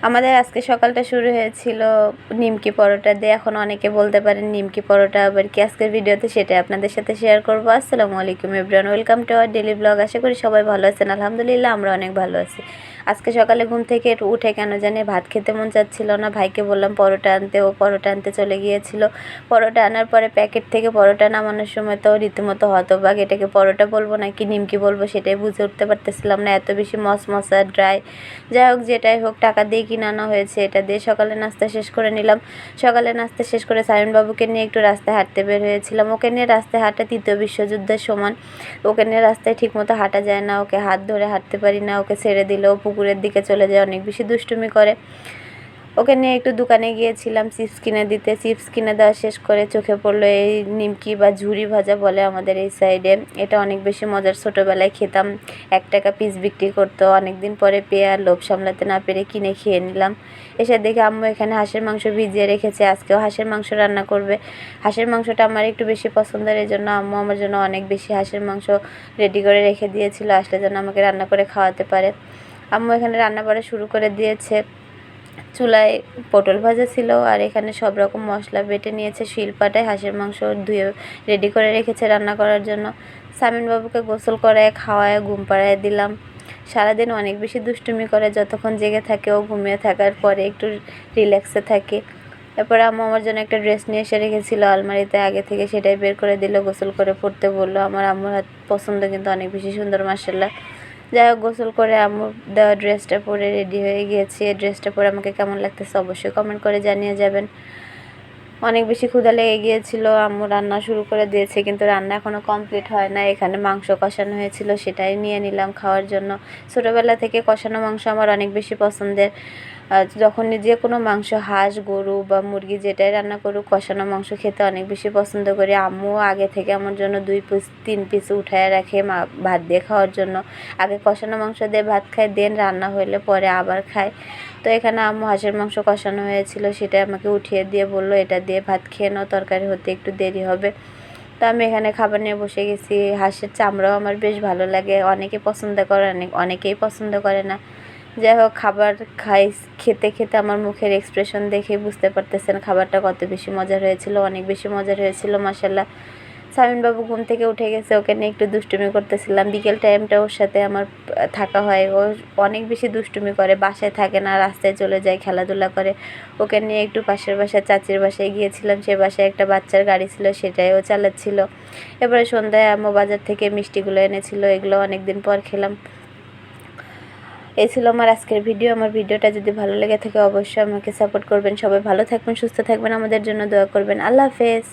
আমাদের আজকে সকালটা শুরু হয়েছিল নিমকি পরোটা দিয়ে। এখন অনেকে বলতে পারেন নিমকি পরোটা আবার কি, আজকের ভিডিওতে সেটাই আপনাদের সাথে শেয়ার করব। আসসালামু আলাইকুম everyone, welcome to our daily blog. আশা করি সবাই ভালো আছেন। আলহামদুলিল্লাহ আমরা অনেক ভালো আছি। আজকে সকালে ঘুম থেকে উঠে কেন জানি ভাত খেতে মন চাচ্ছিল না। ভাইকে বললাম পরোটা আনতে, ও পরোটা আনতে চলে গিয়েছিল। পরোটা আনার পরে প্যাকেট থেকে পরোটা নামানোর সময় তো রীতিমতো হতবাক, এটাকে পরোটা বলবো নাকি নিমকি বলবো সেটাই বুঝে উঠতে পারতেছিলাম না, এত বেশি মশমশা ড্রাই। যাই হোক, যেটাই হোক টাকা দিয়ে কিনে আনা হয়েছে, এটা দিয়ে সকালে নাস্তা শেষ করে নিলাম। সকালে নাস্তা শেষ করে সায়ন বাবুকে নিয়ে একটু রাস্তায় হাঁটতে বের হয়েছিলাম। ওকে নিয়ে রাস্তায় হাঁটা তৃতীয় বিশ্বযুদ্ধের সমান। ওকে নিয়ে রাস্তায় ঠিকমতো হাঁটা যায় না, ওকে হাত ধরে হাঁটতে পারি না। ওকে ছেড়ে দিলেও পুকুরের দিকে চলে যায়, অনেক বেশি দুষ্টুমি করে। ওকে নিয়ে একটু দোকানে গিয়েছিলাম চিপস কিনে দিতে। চিপস কিনে দেওয়া শেষ করে চোখে পড়লো এই নিমকি বা ঝুরি ভাজা বলে আমাদের এই সাইডে। এটা অনেক বেশি মজার, ছোটোবেলায় খেতাম। 1 টাকা পিস বিক্রি করতো। অনেক দিন পরে পেয়ে আর লোভ সামলাতে না পেরে কিনে খেয়ে নিলাম। এসে দেখে আম্মু এখানে হাঁসের মাংস ভিজিয়ে রেখেছে, আজকেও হাঁসের মাংস রান্না করবে। হাঁসের মাংসটা আমার একটু বেশি পছন্দের, এই জন্য আম্মু আমার জন্য অনেক বেশি হাঁসের মাংস রেডি করে রেখে দিয়েছিল, আসলে যেন আমাকে রান্না করে খাওয়াতে পারে। আম্মু এখানে রান্না করা শুরু করে দিয়েছে। চুলায় পটল ভাজা ছিল, আর এখানে সব রকম মশলা বেটে নিয়েছে শিলপাটায়। হাঁসের মাংস ধুয়ে রেডি করে রেখেছে রান্না করার জন্য। সামিন বাবুকে গোসল করায় খাওয়ায় ঘুম পাড়ায় দিলাম। সারাদিন অনেক বেশি দুষ্টুমি করে, যতক্ষণ জেগে থাকে ও ঘুমিয়ে থাকার পরে একটু রিল্যাক্সে থাকে। এরপরে আম্মু আমার জন্য একটা ড্রেস নিয়ে এসে রেখেছিলো আলমারিতে আগে থেকে, সেটাই বের করে দিল, গোসল করে পরতে বললো। আমার আম্মুর হাত পছন্দ কিন্তু অনেক বেশি সুন্দর, মাশাআল্লাহ। যাই হোক, গোসল করে আম্মুর দেওয়া ড্রেসটা পরে রেডি হয়ে গিয়েছি। এই ড্রেসটা পরে আমাকে কেমন লাগতেছে অবশ্যই কমেন্ট করে জানিয়ে যাবেন। অনেক বেশি ক্ষুধা লেগে গিয়েছিল, আম্মু রান্না শুরু করে দিয়েছে কিন্তু রান্না এখনও কমপ্লিট হয় না। এখানে মাংস কষানো হয়েছিল, সেটাই নিয়ে নিলাম খাওয়ার জন্য। ছোটোবেলা থেকে কষানো মাংস আমার অনেক বেশি পছন্দের। যখন যে কোনো মাংস, হাঁস, গরু বা মুরগি যেটাই রান্না করুক, কষানো মাংস খেতে অনেক বেশি পছন্দ করি। আম্মু আগে থেকে আমার জন্য 2 পিস 3 পিস উঠায় রাখে ভাত দিয়ে খাওয়ার জন্য। আগে কষানো মাংস দিয়ে ভাত খায়, দেন রান্না হলে পরে আবার খায়। তো এখানে আম্মু হাঁসের মাংস কষানো হয়েছিল, সেটা আমাকে উঠিয়ে দিয়ে বললো এটা দিয়ে ভাত খেয়ে নাও, তরকারি হতে একটু দেরি হবে। তো আমি এখানে খাবার নিয়ে বসে গেছি। হাঁসের চামড়াও আমার বেশ ভালো লাগে, অনেকে পছন্দ করে, অনেকেই পছন্দ করে না। যাই হোক, খাবার খেতে খেতে আমার মুখের এক্সপ্রেশন দেখে বুঝতে পারতেছেন খাবারটা কত বেশি মজার হয়েছিল, অনেক বেশি মজার হয়েছিল মাশাআল্লাহ। সামিন বাবু ঘুম থেকে উঠে গেছে, ওকে নিয়ে একটু দুষ্টুমি করতেছিলাম। বিকেল টাইমটা ওর সাথে আমার থাকা হয়। ও অনেক বেশি দুষ্টুমি করে, বাসায় থাকে না, রাস্তায় চলে যায়, খেলাধুলা করে। ওকে নিয়ে একটু পাশের বাসায় চাচির বাসায় গিয়েছিলাম। সে বাসায় একটা বাচ্চার গাড়ি ছিল, সেটাই ও চালাচ্ছিল। এবারে সন্ধ্যায় আম্মু বাজার থেকে মিষ্টিগুলো এনেছিল, এগুলো অনেক দিন পর খেলাম। এই ছিল আমার আজকের ভিডিও। আমার ভিডিওটা যদি ভালো লেগে থাকে অবশ্যই আমাকে সাপোর্ট করবেন। সবাই ভালো থাকবেন, সুস্থ থাকবেন, আমাদের জন্য দোয়া করবেন। আল্লাহ হাফেজ।